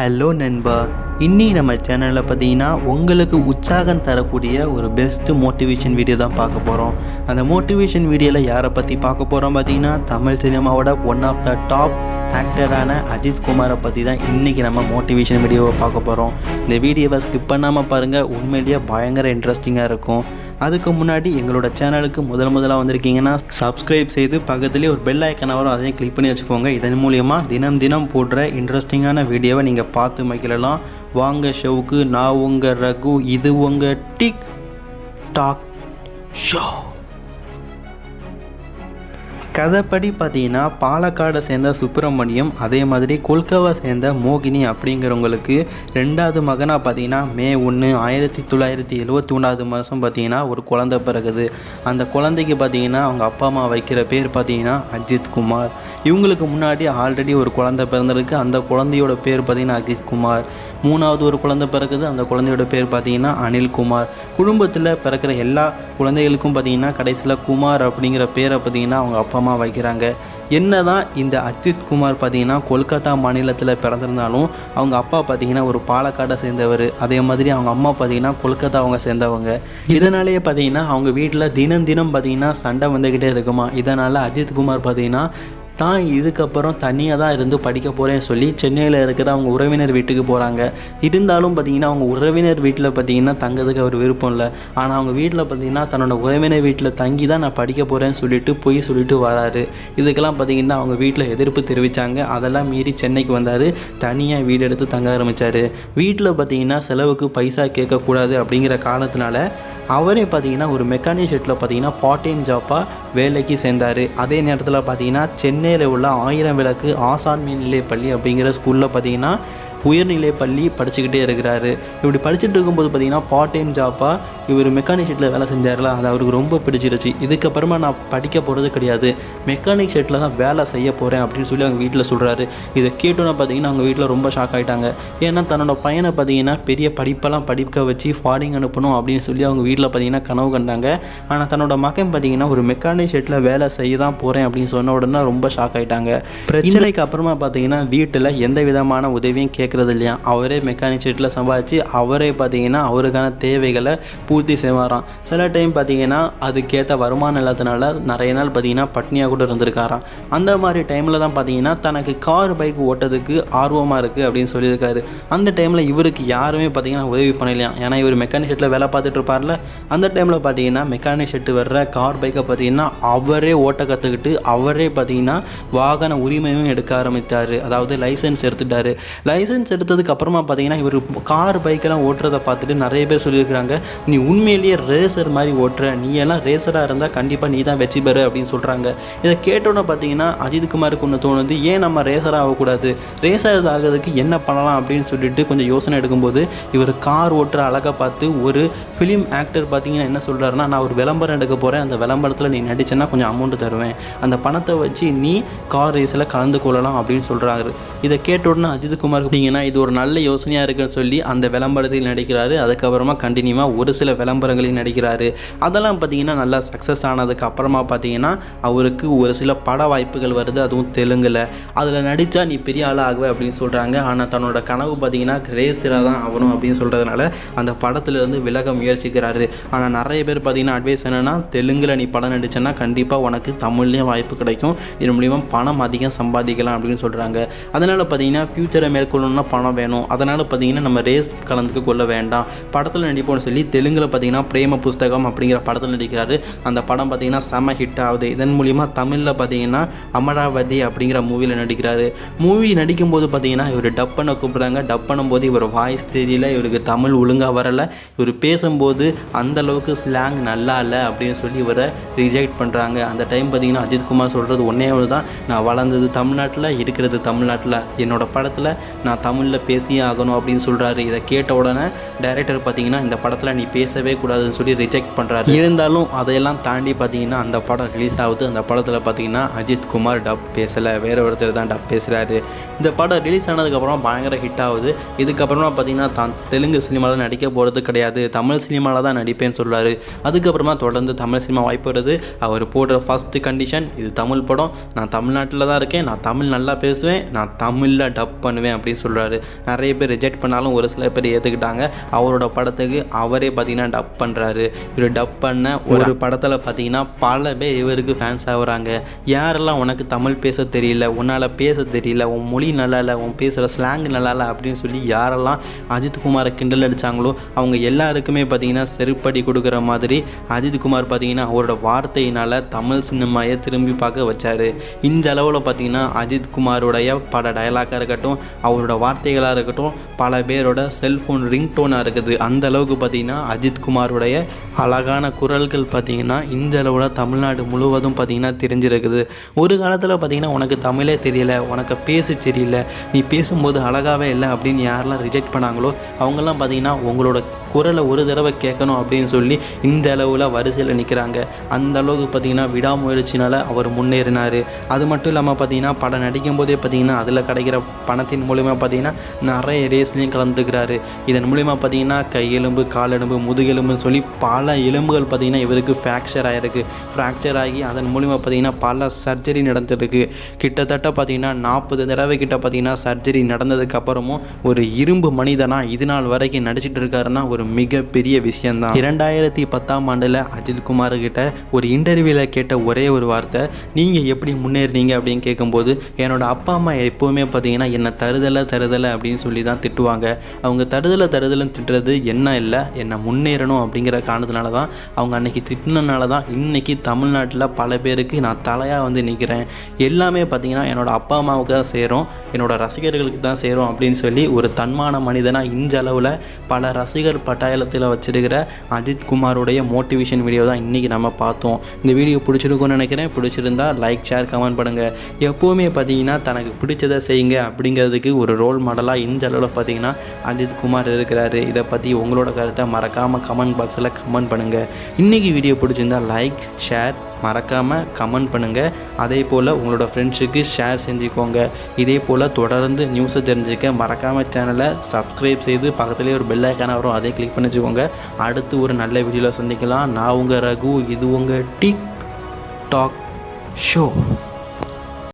Hello நண்பா, இன்னைக்கு நம்ம சேனலில் பார்த்தீங்கன்னா உங்களுக்கு உற்சாகம் தரக்கூடிய ஒரு பெஸ்ட்டு மோட்டிவேஷன் வீடியோ தான் பார்க்க போகிறோம். அந்த மோட்டிவேஷன் வீடியோவில் யாரை பற்றி பார்க்க போகிறோம் பார்த்தீங்கன்னா, தமிழ் சினிமாவோட ஒன் ஆஃப் த டாப் ஆக்டரான அஜித் குமாரை பற்றி தான் இன்றைக்கி நம்ம மோட்டிவேஷன் வீடியோவை பார்க்க போகிறோம். இந்த வீடியோவை ஸ்கிப் பண்ணாமல் பாருங்கள், உண்மையிலேயே பயங்கர இன்ட்ரெஸ்டிங்காக இருக்கும். அதுக்கு முன்னாடி எங்களோட சேனலுக்கு முதலாக வந்திருக்கீங்கன்னா சப்ஸ்கிரைப் செய்து பக்கத்துலேயே ஒரு பெல் ஐக்கன் வரும், அதையும் கிளிக் பண்ணி வச்சுக்கோங்க. இதன் மூலயமா தினம் போடுற இன்ட்ரெஸ்டிங்கான வீடியோவை நீங்கள் பார்த்து மகிழலாம். வாங்க ஷோவுக்கு. நான் உங்கள் ரகு, இது உங்கள் டிக் டாக் ஷோ. கதைப்படி பார்த்தீங்கன்னா பாலக்காடை சேர்ந்த சுப்பிரமணியம், அதே மாதிரி கொல்கவா சேர்ந்த மோகினி அப்படிங்கிறவங்களுக்கு ரெண்டாவது மகனாக பார்த்தீங்கன்னா மே 1, 1971 பார்த்தீங்கன்னா ஒரு குழந்தை பிறகுது. அந்த குழந்தைக்கு பார்த்தீங்கன்னா அவங்க அப்பா அம்மா வைக்கிற பேர் பார்த்தீங்கன்னா அஜித் குமார். இவங்களுக்கு முன்னாடி ஆல்ரெடி ஒரு குழந்தை பிறந்திருக்கு. அந்த குழந்தையோட பேர் பார்த்தீங்கன்னா அஜித் குமார். மூணாவது ஒரு குழந்தை பிறகுது. அந்த குழந்தையோட பேர் பார்த்தீங்கன்னா அனில்குமார். குடும்பத்தில் பிறக்கிற எல்லா குழந்தைகளுக்கும் பார்த்தீங்கன்னா கடைசியில் குமார் அப்படிங்கிற பேரை பார்த்தீங்கன்னா அவங்க அப்பா அம்மா வைக்கிறாங்க. என்னதான் இந்த அஜித் குமார் பார்த்தீங்கன்னா கொல்கத்தா மாநிலத்தில் பிறந்திருந்தாலும் அவங்க அப்பா பார்த்தீங்கன்னா ஒரு பாலக்காடை சேர்ந்தவர், அதே மாதிரி அவங்க அம்மா பார்த்தீங்கன்னா கொல்கத்தா அவங்க சேர்ந்தவங்க. இதனாலேயே பார்த்தீங்கன்னா அவங்க வீட்டில் தினம் பார்த்தீங்கன்னா சண்டை வந்துக்கிட்டே இருக்குமா. இதனால் அஜித் குமார் பார்த்தீங்கன்னா தான் இதுக்கப்புறம் தனியாக தான் இருந்து படிக்க போகிறேன்னு சொல்லி சென்னையில் இருக்கிற அவங்க உறவினர் வீட்டுக்கு போகிறாங்க. இருந்தாலும் பார்த்தீங்கன்னா அவங்க உறவினர் வீட்டில் பார்த்தீங்கன்னா தங்கிறதுக்கு அவர் விருப்பம் இல்லை. ஆனால் அவங்க வீட்டில் பார்த்தீங்கன்னா தன்னோட உறவினர் வீட்டில் தங்கி தான் நான் படிக்க போகிறேன்னு சொல்லிட்டு வராரு. இதுக்கெல்லாம் பார்த்தீங்கன்னா அவங்க வீட்டில் எதிர்ப்பு தெரிவித்தாங்க. அதெல்லாம் மீறி சென்னைக்கு வந்தார். தனியாக வீடு எடுத்து தங்க ஆரம்பித்தார். வீட்டில் பார்த்தீங்கன்னா செலவுக்கு பைசா கேட்கக்கூடாது அப்படிங்கிற காரணத்தினால அவரே பார்த்தீங்கன்னா ஒரு மெக்கானிக் ஷெட்டில் பார்த்தீங்கன்னா பார்ட் டைம் ஜாப்பாக வேலைக்கு சேர்ந்தார். அதே நேரத்தில் பார்த்தீங்கன்னா சென்னையில் உள்ள 1000 விளக்கு ஆசான் மேல்நிலைப் பள்ளி அப்படிங்கிற ஸ்கூலில் பார்த்தீங்கன்னா உயர்நிலை பள்ளி படிச்சுக்கிட்டே இருக்கிறாரு. இப்படி படிச்சுட்டு இருக்கும்போது பார்த்தீங்கன்னா பார்ட் டைம் ஜாப்பாக இவர் மெக்கானிக் ஷெட்டில் வேலை செஞ்சார்ல, அது அவருக்கு ரொம்ப பிடிச்சிருச்சு. இதுக்கப்புறமா நான் படிக்க போகிறது கிடையாது, மெக்கானிக் ஷெட்டில் தான் வேலை செய்ய போகிறேன் அப்படின்னு சொல்லி அவங்க வீட்டில் சொல்கிறாரு. இதை கேட்டோன்னா பார்த்தீங்கன்னா அவங்க வீட்டில் ரொம்ப ஷாக் ஆகிட்டாங்க. ஏன்னா தன்னோட பையனை பார்த்தீங்கன்னா பெரிய படிப்பெல்லாம் படிக்க வச்சு ஃபாரின் அனுப்பணும் அப்படின்னு சொல்லி அவங்க வீட்டில் பார்த்தீங்கன்னா கனவு கண்டாங்க. ஆனால் தன்னோட மகன் பார்த்தீங்கன்னா ஒரு மெக்கானிக் ஷெட்டில் வேலை செய்ய தான் போகிறேன் அப்படின்னு சொன்ன உடனே ரொம்ப ஷாக் ஆகிட்டாங்க. பிரச்சனைக்கு அப்புறமா பார்த்தீங்கன்னா வீட்டில் எந்த விதமான உதவியும் கேட்குறது இல்லையா. அவரே மெக்கானிக் ஷெட்டில் சம்பாதிச்சு அவரே பார்த்தீங்கன்னா அவருக்கான தேவைகளை பூர்த்தி செய்வாராம். சில டைம் பார்த்தீங்கன்னா அதுக்கேற்ற வருமானம் இல்லாதனால நிறைய நாள் பார்த்தீங்கன்னா பட்னியாக கூட இருந்திருக்காராம். அந்த மாதிரி டைமில் தான் பார்த்தீங்கன்னா தனக்கு கார் பைக் ஓட்டதுக்கு ஆர்வமாக இருக்குது அப்படின்னு சொல்லியிருக்காரு. அந்த டைமில் இவருக்கு யாருமே பார்த்தீங்கன்னா உதவி பண்ணலையாம். ஏன்னா இவர் மெக்கானிக் ஷெட்டில் வேலை பார்த்துட்டு இருப்பார்ல. அந்த டைமில் பார்த்தீங்கன்னா மெக்கானிக் ஷெட்டு வர்ற கார் பைக்கை பார்த்தீங்கன்னா அவரே ஓட்ட கற்றுக்கிட்டு அவரே பார்த்தீங்கன்னா வாகன உரிமையும் எடுக்க ஆரம்பித்தார். அதாவது லைசன்ஸ் எடுத்துட்டார். லைசன்ஸ் எடுத்ததுக்கு அப்புறமா பார்த்தீங்கன்னா இவர் கார் பைக்கெல்லாம் ஓட்டுறதை பார்த்துட்டு நிறைய பேர் சொல்லியிருக்கிறாங்க, நீ உண்மையிலேயே ரேசர் மாதிரி ஓட்டுற, நீ எல்லாம் ரேசராக இருந்தால் கண்டிப்பாக நீ தான் வெற்றி பெறு அப்படின்னு சொல்கிறாங்க. இதை கேட்டோன்னே பார்த்தீங்கன்னா அஜித் குமாருக்கு ஒன்று தோணுது, ஏன் நம்ம ரேசர் ஆகக்கூடாது, ரேசர் ஆகிறதுக்கு என்ன பண்ணலாம் அப்படின்னு சொல்லிட்டு கொஞ்சம் யோசனை எடுக்கும்போது இவர் கார் ஓட்டுற அழகாக பார்த்து ஒரு ஃபிலிம் ஆக்டர் பார்த்தீங்கன்னா என்ன சொல்கிறாருன்னா, நான் ஒரு விளம்பரம் எடுக்க போகிறேன், அந்த விளம்பரத்தில் நீ நடிச்சேன்னா கொஞ்சம் அமௌண்ட் தருவேன், அந்த பணத்தை வச்சு நீ கார் ரேஸில் கலந்து கொள்ளலாம் அப்படின்னு சொல்கிறாரு. இதை கேட்ட உடனே அஜித் குமார் பார்த்தீங்கன்னா இது ஒரு நல்ல யோசனையாக இருக்குன்னு சொல்லி அந்த விளம்பரத்தில் நடிக்கிறாரு. அதுக்கப்புறமா கண்டினியூவாக ஒரு சில விளம்பரங்களையும் நடிக்கிறாரு. அதெல்லாம் பார்த்தீங்கன்னா நல்லா சக்ஸஸ் ஆனதுக்கு அப்புறமா பார்த்தீங்கன்னா அவருக்கு ஒரு சில பட வாய்ப்புகள் வருது, அதுவும் தெலுங்கில். அதில் நடித்தா நீ பெரிய ஆளாக ஆகுவே அப்படின்னு சொல்கிறாங்க. ஆனால் தன்னோட கனவு பார்த்தீங்கன்னா ரேசராக தான் ஆகணும் அப்படின்னு சொல்கிறதுனால அந்த படத்துலேருந்து விலக முயற்சிக்கிறாரு. ஆனால் நிறைய பேர் பார்த்தீங்கன்னா அட்வைஸ் என்னென்னா, தெலுங்கில் நீ படம் நடிச்சேன்னா கண்டிப்பாக உனக்கு தமிழ்லேயும் வாய்ப்பு கிடைக்கும், இது மூலிமா பணம் அதிகம் சம்பாதிக்கலாம் அப்படின்னு சொல்கிறாங்க. அதனால் பார்த்தீங்கன்னா ஃப்யூச்சரை மேற்கொள்ளணும்னா பணம் வேணும். அதனால் பார்த்தீங்கன்னா நம்ம ரேஸ் கலந்துக்க கொள்ள வேண்டாம், படத்தில் நடிப்போம்னு சொல்லி தெலுங்கில் பார்த்தீங்கன்னா பிரேம புஸ்தகம் அப்படிங்கிற படத்தில் நடிக்கிறாரு. அந்த படம் பார்த்தீங்கன்னா செம ஹிட் ஆகுது. இதன் மூலிமா தமிழில் பார்த்தீங்கன்னா அமராவதி அப்படிங்கிற மூவியில் நடிக்கிறாரு. மூவி நடிக்கும்போது பார்த்தீங்கன்னா இவர் டப் பண்ண கூப்பிட்றாங்க. டப் பண்ணும்போது இவர் வாய்ஸ் தெரியல, இவருக்கு தமிழ் ஒழுங்காக வரலை, இவர் பேசும்போது அந்தளவுக்கு ஸ்லாங் நல்லா இல்லை அப்படின்னு சொல்லி இவரை ரிஜெக்ட் பண்ணுறாங்க. அந்த டைம் பார்த்தீங்கன்னா அஜித் குமார் சொல்கிறது ஒன்றே ஒன்று தான், நான் வளர்ந்தது தமிழ்நாட்டில், இருக்கிறது தமிழ்நாட்டில், என்னோட படத்தில் நான் தமிழில் பேசியே ஆகணும் அப்படின்னு சொல்கிறாரு. இதை கேட்ட உடனே டைரக்டர் பார்த்தீங்கன்னா இந்த படத்தில் நீ பேசவே கூடாதுன்னு சொல்லி ரிஜெக்ட் பண்ணுறாரு. இருந்தாலும் அதையெல்லாம் தாண்டி பார்த்தீங்கன்னா அந்த படம் ரிலீஸ் ஆகுது. அந்த படத்தில் பார்த்தீங்கன்னா அஜித் குமார் டப் பேசலை, வேற ஒருத்தர் தான் டப் பேசுகிறாரு. இந்த படம் ரிலீஸ் ஆனதுக்கப்புறம் பயங்கர ஹிட் ஆகுது. இதுக்கப்புறமா பார்த்தீங்கன்னா தான் தெலுங்கு சினிமாவில் நடிக்க போகிறது கிடையாது, தமிழ் சினிமாவில் தான் நடிப்பேன்னு சொல்கிறாரு. அதுக்கப்புறமா தொடர்ந்து தமிழ் சினிமா வாய்ப்பு வருது. அவர் போடுற ஃபஸ்ட்டு கண்டிஷன், இது தமிழ் படம், நான் தமிழ்நாட்டில் தான் இருக்கேன், நான் தமிழ் நல்லா பேசுவேன், நான் தமிழில் டப் பண்ணுவேன் அப்படின்னு சொல்கிறாரு. நிறைய பேர் ரிஜெக்ட் பண்ணாலும் ஒரு சில பேர் ஏற்றுக்கிட்டாங்க. அவரோட படத்துக்கு அவரே பார்த்திங்கன்னா டப் பண்ணுறாரு. இவர் டப் பண்ண ஒரு படத்தில் பார்த்திங்கன்னா பல பேர் இவருக்கு ஃபேன்ஸ் ஆகுறாங்க. யாரெல்லாம் உனக்கு தமிழ் பேச தெரியல, உன்னால் பேச தெரியல, உன் மொழி நல்லா இல்லை, உன் பேசுகிற ஸ்லாங் நல்லா இல்லை அப்படின்னு சொல்லி யாரெல்லாம் அஜித்குமாரை கிண்டல் அடித்தாங்களோ அவங்க எல்லாருக்குமே பார்த்திங்கன்னா செருப்படி கொடுக்குற மாதிரி அஜித்குமார் பார்த்திங்கன்னா அவரோட வார்த்தையினால் தமிழ் சினிமாயை திரும்பி பார்க்க வச்சார். இந்த அளவில் பார்த்திங்கன்னா அஜித்குமாரோடைய பட டயலாக்காக இருக்கட்டும், அவரோட வார்த்தைகளாக இருக்கட்டும், பல பேரோட செல்ஃபோன் ரிங்டோனாக இருக்குது. அந்த அளவுக்கு பார்த்திங்கன்னா அஜித்குமாரோடைய அழகான குரல்கள் பார்த்திங்கன்னா இந்த அளவில் தமிழ்நாடு முழுவதும் பார்த்திங்கன்னா தெரிஞ்சிருக்குது. ஒரு காலத்தில் பார்த்திங்கன்னா உனக்கு தமிழே தெரியல, உனக்கு பேச தெரியல, நீ பேசும்போது அழகாகவே இல்லை அப்படின்னு யாரெல்லாம் ரிஜெக்ட் பண்ணாங்களோ அவங்கெல்லாம் பார்த்திங்கன்னா உங்களோட குரலை ஒரு தடவை கேட்கணும் அப்படின்னு சொல்லி இந்த அளவில் வரிசையில் நிற்கிறாங்க. அந்த அளவுக்கு பார்த்திங்கன்னா விடாமுயற்சினால் அவர் முன்னேறினார். அது மட்டும் இல்லாமல் பார்த்திங்கன்னா படம் நடிக்கும் போதே பார்த்திங்கன்னா அதில் கிடைக்கிற பணத்தின் மூலிமா பார்த்திங்கன்னா நிறைய ரேஸ்லையும் கலந்துக்கிறாரு. இதன் மூலிமா பார்த்திங்கன்னா கையெலும்பு, காலெலும்பு, முதுகெலும்புன்னு சொல்லி பல எலும்புகள் பார்த்திங்கன்னா இவருக்கு ஃப்ராக்சர் ஆகி அதன் மூலிமா பார்த்திங்கன்னா பல சர்ஜரி நடந்துருக்கு. கிட்டத்தட்ட பார்த்திங்கன்னா 40 தடவை கிட்ட பார்த்திங்கன்னா சர்ஜரி நடந்ததுக்கப்புறமும் ஒரு இரும்பு மனிதனாக இது நாள் வரைக்கும் நடிச்சிட்டு இருக்காருன்னா ஒரு மிகப்பெரிய விஷயந்தான். 2010ஆம் ஆண்டில் அஜித்குமார் கிட்ட ஒரு இன்டர்வியூவில் கேட்ட ஒரே ஒரு வார்த்தை, நீங்கள் எப்படி முன்னேறினீங்க அப்படின்னு கேட்கும்போது, என்னோட அப்பா அம்மா எப்போவுமே பார்த்தீங்கன்னா என்னை தருதலை அப்படின்னு சொல்லி தான் திட்டுவாங்க. அவங்க தருதலைன்னு திட்டுறது என்ன இல்லை, என்னை முன்னேறணும் அப்படிங்கிற காரணத்தினால தான், அவங்க அன்னைக்கு திட்டினால தான் இன்றைக்கி தமிழ்நாட்டில் பல பேருக்கு நான் தலையாக வந்து நிற்கிறேன். எல்லாமே பார்த்தீங்கன்னா என்னோட அப்பா அம்மாவுக்கு தான் சேரும், என்னோட ரசிகர்களுக்கு தான் சேரும் அப்படின்னு சொல்லி ஒரு தன்மான மனிதனாக இந்த அளவில் பல ரசிகர் பட்டாயலத்தில் வச்சிருக்கிற அஜித்குமாரோடைய மோட்டிவேஷன் வீடியோ தான் இன்றைக்கி நம்ம பார்த்தோம். இந்த வீடியோ பிடிச்சிருக்கும்னு நினைக்கிறேன். பிடிச்சிருந்தா லைக், ஷேர், கமெண்ட் பண்ணுங்கள். எப்போவுமே பார்த்தீங்கன்னா தனக்கு பிடிச்சதை செய்யுங்க அப்படிங்கிறதுக்கு ஒரு ரோல் மாடலாக இந்த அளவில் பார்த்தீங்கன்னா அஜித்குமார் இருக்கிறாரு. இதை பற்றி உங்களோட கருத்தை மறக்காமல் கமெண்ட் பாக்ஸில் கமெண்ட் பண்ணுங்கள். இன்றைக்கி வீடியோ பிடிச்சிருந்தா லைக், ஷேர், மறக்காமல் கமெண்ட் பண்ணுங்கள். அதே போல் உங்களோட ஃப்ரெண்ட்ஸுக்கு ஷேர் செஞ்சுக்கோங்க. இதே போல் தொடர்ந்து நியூஸை தெரிஞ்சுக்க மறக்காமல் சேனலை சப்ஸ்கிரைப் செய்து பக்கத்துலேயே ஒரு பெல் ஐக்கான வரும், அதே கிளிக் பண்ணி வச்சுக்கோங்க. அடுத்து ஒரு நல்ல வீடியோவில் சந்திக்கலாம். நான் உங்கள் ரகு, இது உங்கள் டிக் டாக் ஷோ.